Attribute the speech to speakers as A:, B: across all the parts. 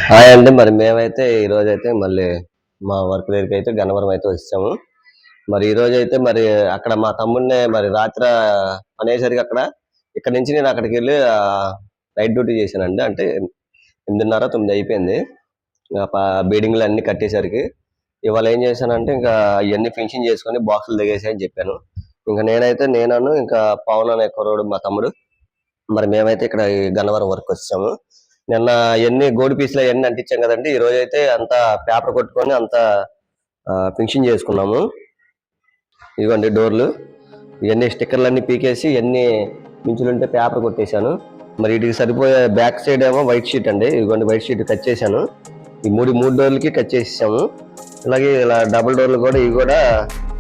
A: Hi అండి. మరి మేమైతే ఈరోజైతే మళ్ళీ మా వర్క్ దగ్గరికి అయితే గన్నవరం అయితే వచ్చాము. మరి ఈరోజైతే మరి అక్కడ మా తమ్ముడిని మరి రాత్రి అనేసరికి ఇక్కడ నుంచి నేను అక్కడికి వెళ్ళి నైట్ డ్యూటీ చేశానండి. అంటే 8:30, 9 అయిపోయింది. బీడింగ్లు అన్నీ కట్టేసరికి ఇవాళ ఏం చేశానంటే ఇంకా ఇవన్నీ ఫినిషింగ్ చేసుకొని బాక్సులు దిగేసాయని చెప్పాను. ఇంకా నేను ఇంకా పవన్ అనే కుర్రోడు మా తమ్ముడు మరి మేమైతే ఇక్కడ గన్నవరం వర్క్ వచ్చాము. నిన్న ఎన్ని గోల్డ్ పీసులు అవన్నీ అంటించాం కదండి. ఈ రోజు అయితే అంతా పేపర్ కొట్టుకొని అంతా ఫినిషింగ్ చేసుకున్నాము. ఇదిగోండి డోర్లు, ఇవన్నీ స్టిక్కర్లు అన్ని పీకేసి ఇవన్నీ మించులుంటే పేపర్ కొట్టేశాను. మరి వీటికి సరిపోయే బ్యాక్ సైడ్ ఏమో వైట్ షీట్ అండి. ఇదిగోండి వైట్ షీట్ కట్ చేశాను. ఈ మూడు డోర్లకి కట్ చేసేసాము. అలాగే ఇలా డబుల్ డోర్లు కూడా ఇవి కూడా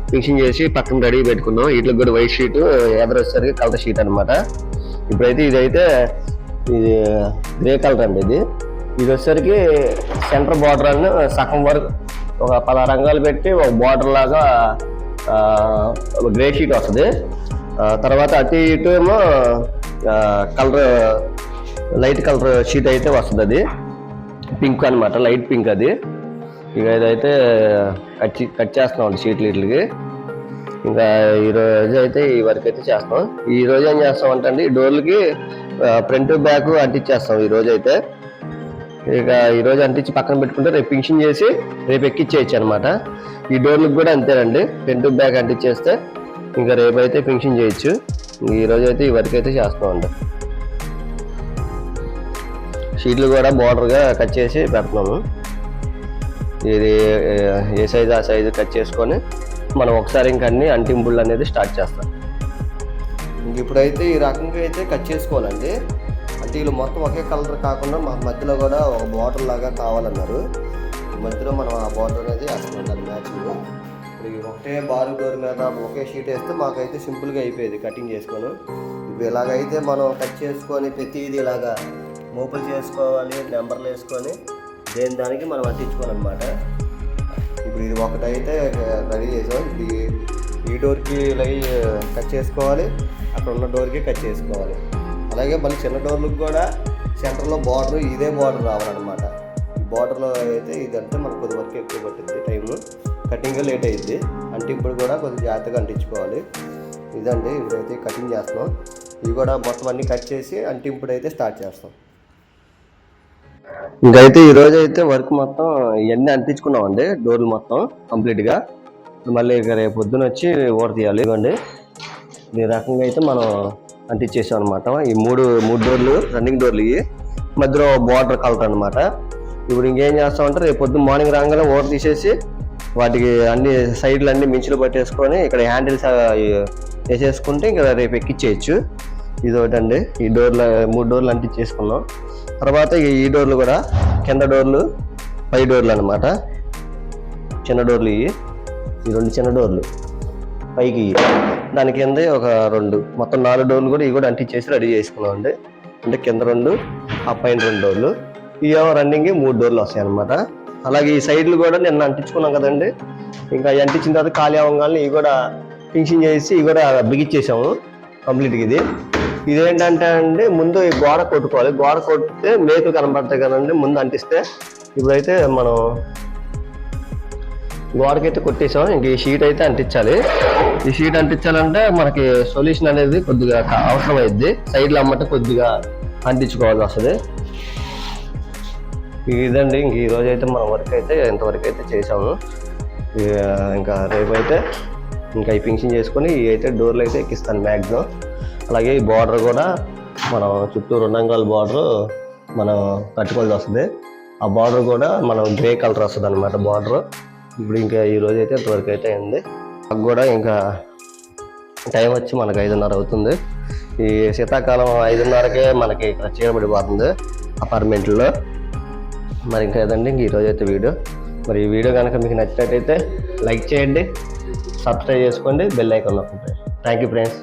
A: ఫినిషింగ్ చేసి పక్కన రెడీ పెట్టుకున్నాం. వీటికి కూడా వైట్ షీట్, ఎదరొచ్చేసరికి కలర్ షీట్ అనమాట. ఇప్పుడైతే ఇది గ్రే కలర్ అండి. ఇది వచ్చేసరికి సెంటర్ బార్డర్ అని సగం వరకు ఒక 16 రంగాలు పెట్టి ఒక బార్డర్ లాగా గ్రే షీట్ వస్తుంది. తర్వాత అటు ఇటు ఏమో కలర్ లైట్ కలర్ షీట్ అయితే వస్తుంది. అది పింక్ అనమాట, లైట్ పింక్. అది ఇక ఇదైతే కట్ చేస్తున్నాం షీట్లు వీటికి. ఇంకా ఈరోజు అయితే ఈ వర్క్ అయితే చేస్తాం. ఈ రోజు ఏం చేస్తాం అంటే అండి, డోర్లకి ఫ్రంట్ బ్యాక్ అంటించేస్తాం ఈ రోజు అయితే. ఇక ఈ రోజు అంటించి పక్కన పెట్టుకుంటే రేపు ఫినిషింగ్ చేసి రేపు ఎక్కిచ్చేయచ్చు అనమాట. ఈ డోర్లకు కూడా అంతేనండి, ఫ్రంట్ బ్యాక్ అంటించేస్తే ఇంకా రేపు అయితే ఫినిషింగ్ చేయొచ్చు. ఈ రోజు అయితే ఈ వర్క్ అయితే చేస్తామండి. షీట్లు కూడా బార్డర్గా కట్ చేసి పెడుతున్నాము. ఇది ఏ సైజు ఆ సైజు కట్ చేసుకొని మనం ఒకసారి ఇంకా అన్ని అంటింపుళ్ళు అనేది స్టార్ట్ చేస్తాం. ఇంక ఇప్పుడైతే ఈ రకంగా అయితే కట్ చేసుకోవాలండి. అంటే వీళ్ళు మొత్తం ఒకే కలర్ కాకుండా మధ్యలో కూడా ఒక బార్డర్ లాగా కావాలన్నారు. మధ్యలో మనం ఆ బార్డర్ అనేది వేస్తున్నాం మ్యాచింగ్. ఇప్పుడు ఒకటే బారు డోర్ మీద ఒకే షీట్ వేస్తే మాకైతే సింపుల్గా అయిపోయేది కటింగ్ చేసుకొని. ఇప్పుడు ఇలాగైతే మనం కట్ చేసుకొని ప్రతిదీ ఇలాగా మోపులు చేసుకోవాలి, నెంబర్లు వేసుకొని దానికి మనం అంటించుకోవాలన్నమాట. ఇప్పుడు ఇది ఒకటైతే రెడీ చేసాం. ఈ డోర్కి కట్ చేసుకోవాలి, అక్కడ ఉన్న డోర్కి కట్ చేసుకోవాలి. అలాగే మళ్ళీ చిన్న డోర్లకు కూడా సెంటర్లో బార్డర్ ఇదే బార్డర్ రావాలన్నమాట. ఈ బార్డర్లో అయితే ఇదంటే మనకు కొద్ది వరకు ఎక్కువ పట్టింది టైము, కటింగ్ లేట్ అయ్యింది. అంటే ఇప్పుడు కూడా కొద్దిగా జాగ్రత్తగా అంటించుకోవాలి. ఇదండి ఇప్పుడైతే కటింగ్ చేస్తున్నాం. ఇవి కూడా మొత్తం అన్నీ కట్ చేసి అంటింపుడైతే స్టార్ట్ చేస్తాం. ఇంకైతే ఈరోజు అయితే వర్క్ మొత్తం ఇవన్నీ అంటించుకున్నామండి, డోర్లు మొత్తం కంప్లీట్గా. మళ్ళీ ఇక రేపు పొద్దున వచ్చి ఓడ తీయాలి. ఇవ్వండి ఈ రకంగా అయితే మనం అంటించేసాం అనమాట. ఈ మూడు డోర్లు రన్నింగ్ డోర్లు, ఇవి మధ్యలో బార్డర్ కలర్ అనమాట. ఇప్పుడు ఇంకేం చేస్తామంటే రేపు పొద్దున్న మార్నింగ్ రాగానే ఓడ తీసేసి వాటికి అన్ని సైడ్లు అన్ని మించులు పట్టేసుకొని ఇక్కడ హ్యాండిల్స్ వేసేసుకుంటే ఇంకా రేపు ఎక్కిచ్చేయచ్చు. ఇది ఒకటండి. ఈ డోర్లు 3 డోర్లు అంటించేసుకున్నాం. తర్వాత ఈ డోర్లు కూడా కింద డోర్లు, పై డోర్లు అనమాట. చిన్న డోర్లు ఈ 2 చిన్న డోర్లు పైకి, దాని కింద ఒక 2, మొత్తం 4 డోర్లు కూడా ఇవి కూడా అంటించేసి రెడీ చేసుకున్నాం అండి. అంటే కింద 2, ఆ పైన 2 డోర్లు. ఇవేమో రన్నింగ్ 3 డోర్లు వస్తాయి అనమాట. అలాగే ఈ సైడ్లు కూడా నిన్న అంటించుకున్నాం కదండి. ఇంకా అవి అంటించిన తర్వాత ఖాళీ అవ్వగానే ఇవి కూడా ఫినిషింగ్ చేసి ఇవి కూడా బిగించేసాము కంప్లీట్గా. ఇదేంటంటే అండి, ముందు ఈ గోడ కొట్టుకోవాలి. గోడ కొట్టితే మేకులు కనబడతాయి కదండి ముందు అంటిస్తే. ఇప్పుడైతే మనం గోడకైతే కొట్టేసాం. ఇంక ఈ షీట్ అయితే అంటించాలి. ఈ షీట్ అంటించాలంటే మనకి సొల్యూషన్ అనేది కొద్దిగా అవసరమైద్ది. సైడ్లో అమ్మట కొద్దిగా అంటించుకోవాల్సి వస్తుంది. ఇదండి ఇంక ఈరోజు అయితే మన వర్క్ అయితే ఇంతవరకు అయితే చేసాము. ఇంకా రేపు అయితే ఇంకా ఈ ఫినిషింగ్ చేసుకొని ఇవి అయితే డోర్లు అయితే ఎక్కిస్తాను మ్యాక్సిమం. అలాగే ఈ బార్డర్ కూడా మనం చుట్టూ 2 అంగాల బార్డర్ మనం కట్టుకోవాల్సి వస్తుంది. ఆ బార్డర్ కూడా మనం గ్రే కలర్ వస్తుంది అనమాట బార్డర్. ఇప్పుడు ఇంకా ఈరోజు అయితే ఇంతవరకు అయితే అయింది. నాకు కూడా ఇంకా టైం వచ్చి మనకు 5:30 అవుతుంది. ఈ శీతాకాలం 5:30కే మనకి ఇక్కడ చీరబడిపోతుంది అపార్ట్మెంట్లో. మరి ఇంకా ఏదండి ఇంక ఈరోజు అయితే వీడియో. మరి ఈ వీడియో కనుక మీకు నచ్చినట్టయితే లైక్ చేయండి, సబ్స్క్రైబ్ చేసుకోండి, బెల్ ఐకాన్ నొక్కండి. Thank you friends.